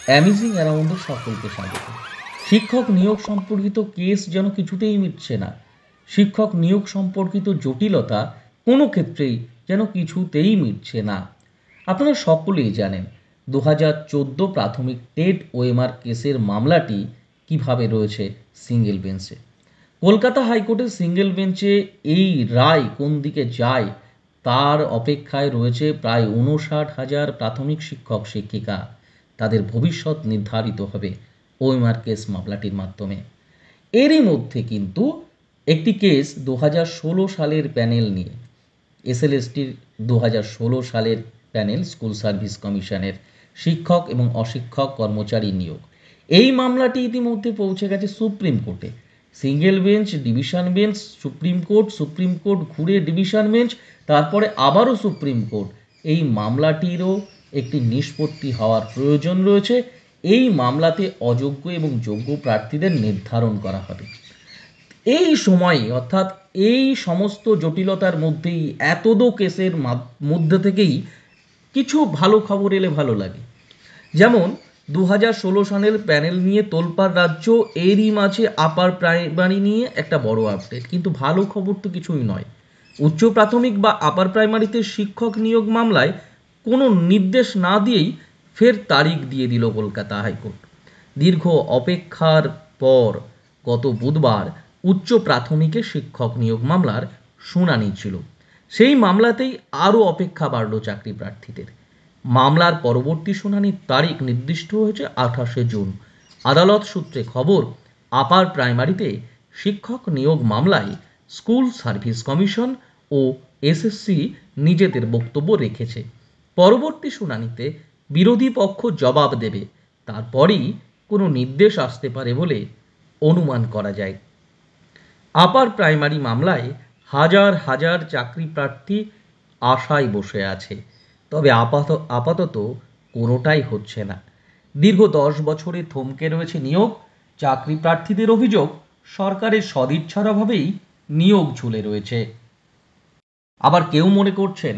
Amazing অ্যারাউন্ডে সকলকে স্বাগত। শিক্ষক নিয়োগ সম্পর্কিত কেস যেন কিছুতেই মিটছে না। শিক্ষক নিয়োগ সম্পর্কিত জটিলতা কোনো ক্ষেত্রেই যেন কিছুতেই মিটছে না। আপনারা সকলেই জানেন 2014 প্রাথমিক টেট ওএমআর কেসের মামলাটি কিভাবে রয়েছে সিঙ্গেল বেঞ্চে। কলকাতা হাইকোর্টের সিঙ্গেল বেঞ্চে এই রায় কোন দিকে যায় তার অপেক্ষায় রয়েছে প্রায় 59,000 প্রাথমিক শিক্ষক শিক্ষিকা। তাদের ভবিষ্যৎ নির্ধারিত হবে ওএমআর কেস মামলাটির মাধ্যমে। এরই মধ্যে কিন্তু একটি কেস 2016 সালের প্যানেল নিয়ে, এসএলএসটির 2016 সালের প্যানেল, স্কুল সার্ভিস কমিশনের শিক্ষক এবং অশিক্ষক কর্মচারী নিয়োগ, এই মামলাটি ইতিমধ্যে পৌঁছে গেছে সুপ্রিম কোর্টে। Single bench, division bench, supreme court ঘুরে ডিভিশন বেঞ্চ, তারপরে আবারও সুপ্রিম কোর্ট। এই মামলাটিরও একটি নিষ্পত্তি হওয়ার প্রয়োজন রয়েছে। এই মামলাতে অযোগ্য এবং যোগ্য প্রার্থীদের নির্ধারণ করা হবে। এই সময়ে অর্থাৎ এই সমস্ত জটিলতার মধ্যেই, এতদো কেসের মধ্যে থেকেই কিছু ভালো খবর এলে ভালো লাগে। যেমন 2016 সালের প্যানেল নিয়ে তোলপাড় রাজ্য, এরই মাঝে আপার প্রাইমারি নিয়ে একটা বড় আপডেট। কিন্তু ভালো খবর তো কিছুই নয়। উচ্চ প্রাথমিক বা আপার প্রাইমারিতে শিক্ষক নিয়োগ মামলায় কোনো নির্দেশ না দিয়েই ফের তারিখ দিয়ে দিল কলকাতা হাইকোর্ট। দীর্ঘ অপেক্ষার পর গত বুধবার উচ্চ প্রাথমিকে শিক্ষক নিয়োগ মামলার শুনানি ছিল। সেই মামলাতেই আরও অপেক্ষা বাড়ল চাকরি প্রার্থীদের। মামলার পরবর্তী শুনানির তারিখ নির্দিষ্ট হয়েছে 28শে জুন। আদালত সূত্রে খবর, আপার প্রাইমারিতে শিক্ষক নিয়োগ মামলায় স্কুল সার্ভিস কমিশন ও এসএসসি নিজেদের বক্তব্য রেখেছে। পরবর্তী শুনানিতে বিরোধী পক্ষ জবাব দেবে, তারপরই কোনো নির্দেশ আসতে পারে বলে অনুমান করা যায়। আপার প্রাইমারি মামলায় হাজার হাজার চাকরি প্রার্থী আশায় বসে আছে, তবে আপাতত কোনোটাই হচ্ছে না। দীর্ঘ 10 বছরে থমকে রয়েছে নিয়োগ। চাকরি প্রার্থীদের অভিযোগ, সরকারের সদিচ্ছার অভাবেই নিয়োগ ঝুলে রয়েছে। আবার কেউ মনে করছেন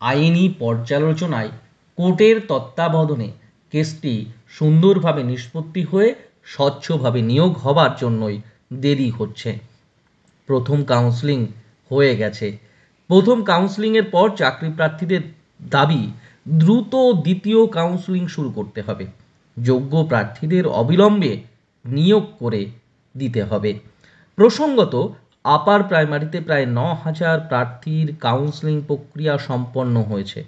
আইনি পর্যালোচনায় কোর্টের তত্ত্বাবধানে কেসটি সুন্দরভাবে নিষ্পত্তি হয়ে স্বচ্ছভাবে নিয়োগ হবার জন্যই দেরি হচ্ছে। প্রথম কাউন্সেলিং হয়ে গেছে। প্রথম কাউন্সেলিংয়ের পর চাকরি প্রার্থীদের দাবি দ্রুত দ্বিতীয় কাউন্সেলিং শুরু করতে হবে। যোগ্য প্রার্থীদের অবিলম্বে নিয়োগ করে দিতে হবে। প্রসঙ্গত, আপার প্রাইমারিতে প্রায় 9,000 প্রার্থীর কাউন্সেলিং প্রক্রিয়া সম্পন্ন হয়েছে।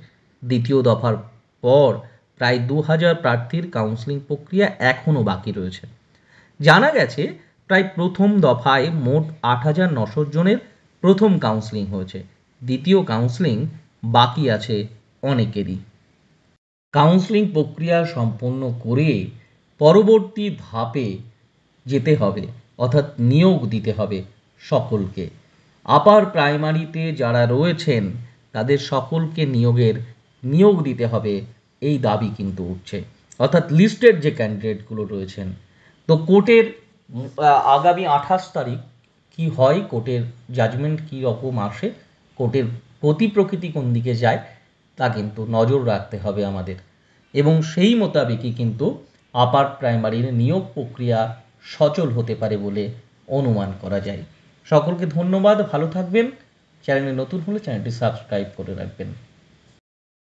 দ্বিতীয় দফার পর প্রায় 2,000 প্রার্থীর কাউন্সেলিং প্রক্রিয়া এখনও বাকি রয়েছে। জানা গেছে প্রায় প্রথম দফায় মোট 8,900 জনের প্রথম কাউন্সেলিং হয়েছে। দ্বিতীয় কাউন্সেলিং বাকি আছে অনেকেরই। কাউন্সেলিং প্রক্রিয়া সম্পন্ন করে পরবর্তী ধাপে যেতে হবে, অর্থাৎ নিয়োগ দিতে হবে সকলকে। আপার প্রাইমারিতে যারা রয়েছেন তাদের সকলকে নিয়োগ দিতে হবে, এই দাবি কিন্তু উঠছে। অর্থাৎ লিস্টেড যে ক্যান্ডিডেটগুলো রয়েছেন। তো কোর্টের আগামী 28 তারিখ কি হয়, কোর্টের জাজমেন্ট কী রকম আসে, কোর্টের গতি প্রকৃতি কোন দিকে যায়, তা কিন্তু নজর রাখতে হবে আমাদের। এবং সেই মোতাবেকই কিন্তু আপার প্রাইমারির নিয়োগ প্রক্রিয়া সচল হতে পারে বলে অনুমান করা যায়। সকলকে ধন্যবাদ, ভালো থাকবেন। চ্যানেলে নতুন হলে চ্যানেলটি সাবস্ক্রাইব করে রাখবেন।